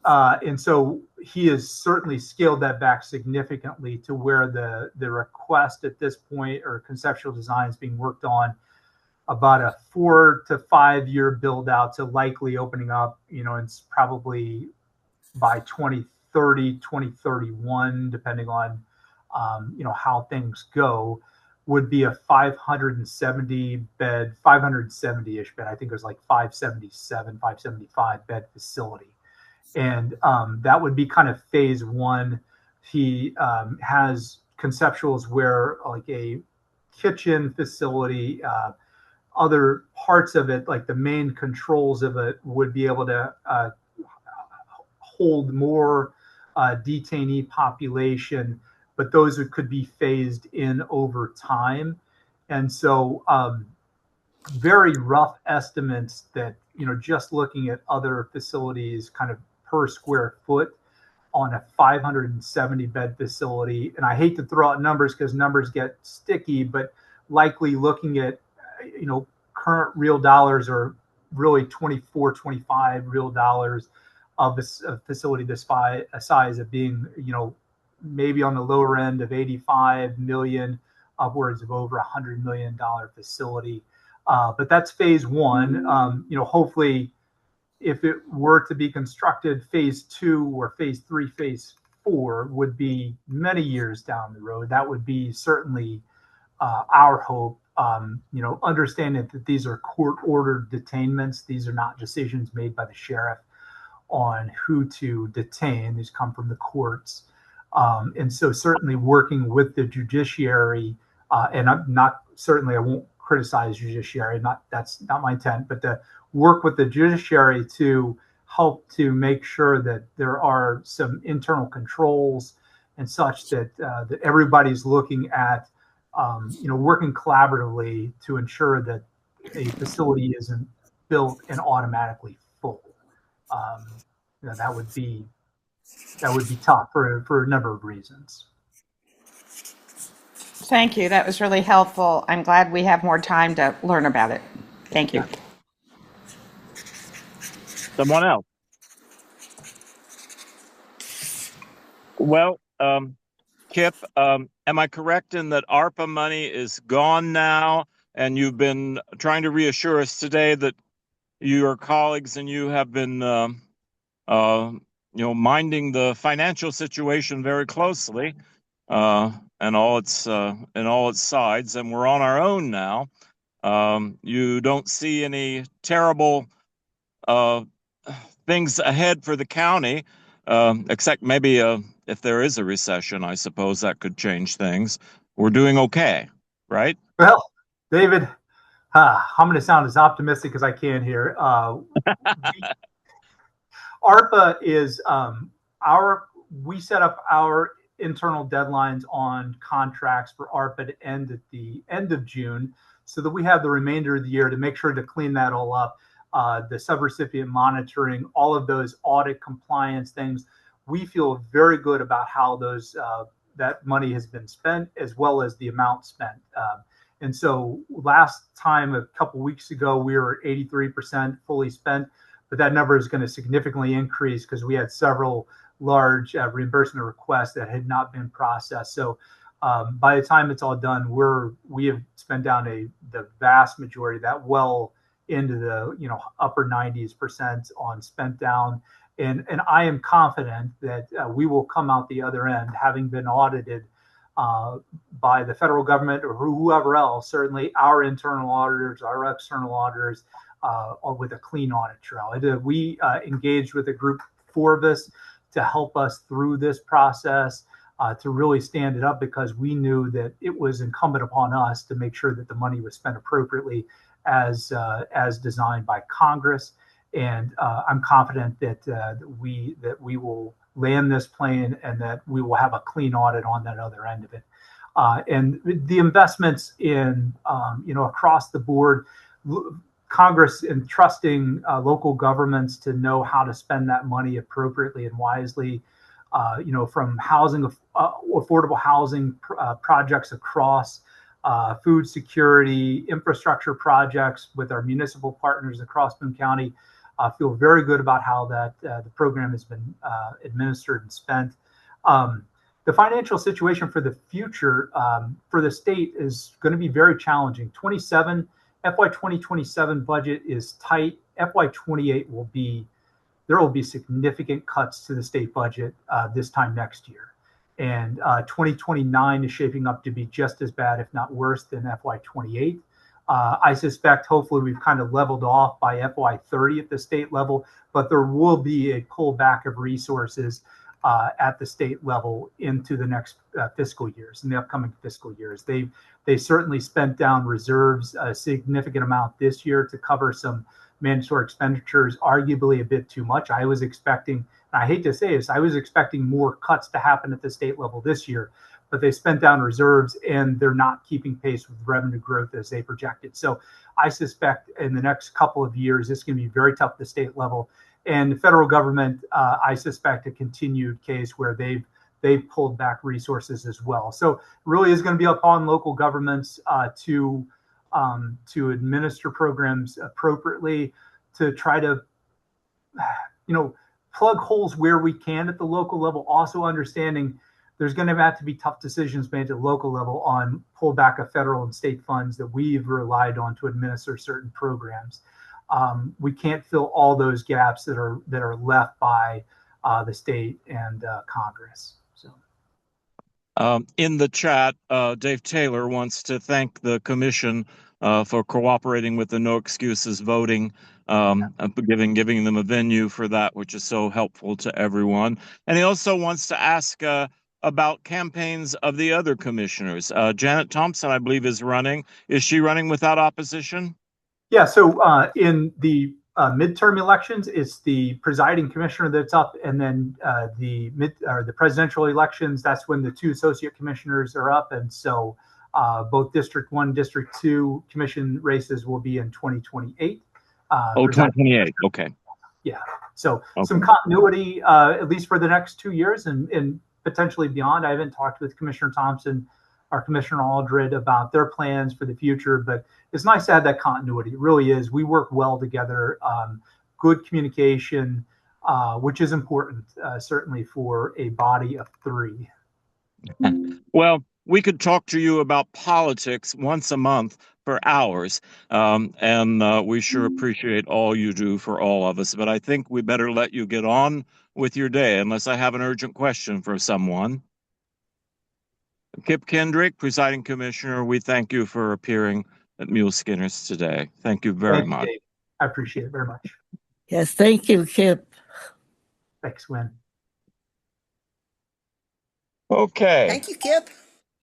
And so he has certainly scaled that back significantly to where the request at this point, or conceptual design, is being worked on about a 4 to 5 year build out to likely opening up, it's probably by 2030, 2031, depending on, how things go, would be a 570-ish bed. I think it was like 577, 575 bed facility. And that would be kind of phase one. He has conceptuals where like a kitchen facility, other parts of it, like the main controls of it, would be able to hold more detainee population, but those could be phased in over time. And so very rough estimates that, just looking at other facilities kind of per square foot on a 570 bed facility. And I hate to throw out numbers because numbers get sticky, but likely looking at, current real dollars, or really 24, 25 real dollars of this facility this size of being, maybe on the lower end of 85 million, upwards of over $100 million facility. But that's phase one. Hopefully, if it were to be constructed, phase two or phase three, phase four would be many years down the road. That would be certainly our hope. Understanding that these are court-ordered detainments. These are not decisions made by the sheriff on who to detain. These come from the courts. And so certainly working with the judiciary, and I won't criticize judiciary, that's not my intent, but to work with the judiciary to help to make sure that there are some internal controls and such that that everybody's looking at, working collaboratively to ensure that a facility isn't built and automatically full. That would be tough for a number of reasons. Thank you. That was really helpful. I'm glad we have more time to learn about it. Thank you. Someone else? Well, Kip, am I correct in that ARPA money is gone now, and you've been trying to reassure us today that your colleagues and you have been, minding the financial situation very closely, and all its sides, and we're on our own now. You don't see any terrible things ahead for the county, except maybe if there is a recession, I suppose that could change things. We're doing okay, right? Well, David, I'm going to sound as optimistic as I can here. ARPA is we set up our internal deadlines on contracts for ARPA to end at the end of June, so that we have the remainder of the year to make sure to clean that all up. The subrecipient monitoring, all of those audit compliance things. We feel very good about how those that money has been spent, as well as the amount spent. And so last time, a couple weeks ago, we were 83% fully spent, but that number is going to significantly increase because we had several large reimbursement requests that had not been processed. So by the time it's all done, we have spent down the vast majority of that, well into the upper 90% on spent down. And I am confident that we will come out the other end, having been audited by the federal government or whoever else, certainly our internal auditors, our external auditors, with a clean audit trail. We engaged with a group, 4 of us, to help us through this process, to really stand it up, because we knew that it was incumbent upon us to make sure that the money was spent appropriately as designed by Congress. And I'm confident that we will land this plane and that we will have a clean audit on that other end of it. And the investments in, across the board, Congress entrusting local governments to know how to spend that money appropriately and wisely, from housing, affordable housing projects across food security, infrastructure projects with our municipal partners across Boone County. Feel very good about how that the program has been administered and spent. The financial situation for the future for the state is going to be very challenging. FY 2027 budget is tight. FY 28 there will be significant cuts to the state budget this time next year. And 2029 is shaping up to be just as bad, if not worse, than FY 28. I suspect hopefully we've kind of leveled off by FY 30 at the state level, but there will be a pullback of resources at the state level into the next fiscal years, in the upcoming fiscal years. They certainly spent down reserves a significant amount this year to cover some mandatory expenditures, arguably a bit too much. I was expecting, and I hate to say this, I was expecting more cuts to happen at the state level this year, but they spent down reserves and they're not keeping pace with revenue growth as they projected. So I suspect in the next couple of years, it's going to be very tough at the state level. And the federal government, I suspect a continued case where they've pulled back resources as well. So it really is going to be upon local governments to administer programs appropriately, to try to, plug holes where we can at the local level, also understanding there's going to have to be tough decisions made at the local level on pullback of federal and state funds that we've relied on to administer certain programs. We can't fill all those gaps that are left by the state and Congress. So, in the chat, Dave Taylor wants to thank the commission for cooperating with the no excuses voting, giving them a venue for that, which is so helpful to everyone. And he also wants to ask about campaigns of the other commissioners. Janet Thompson, I believe, is running. Is she running without opposition? Yeah, so in the midterm elections, it's the presiding commissioner that's up, and then the presidential elections, that's when the two associate commissioners are up, and so both District 1, District 2 commission races will be in 2028. 2028, okay. Yeah, so some continuity, at least for the next 2 years and potentially beyond. I haven't talked with Commissioner Thompson or Commissioner Aldred about their plans for the future, but it's nice to have that continuity. It really is. We work well together, good communication, which is important, certainly for a body of three. Well, we could talk to you about politics once a month for hours, and we sure appreciate all you do for all of us. But I think we better let you get on with your day, unless I have an urgent question for someone. Kip Kendrick, Presiding Commissioner, we thank you for appearing at Muleskinners today. Thank you very much. Dave. I appreciate it very much. Yes, thank you, Kip. Thanks, Wynn. Okay. Thank you, Kip.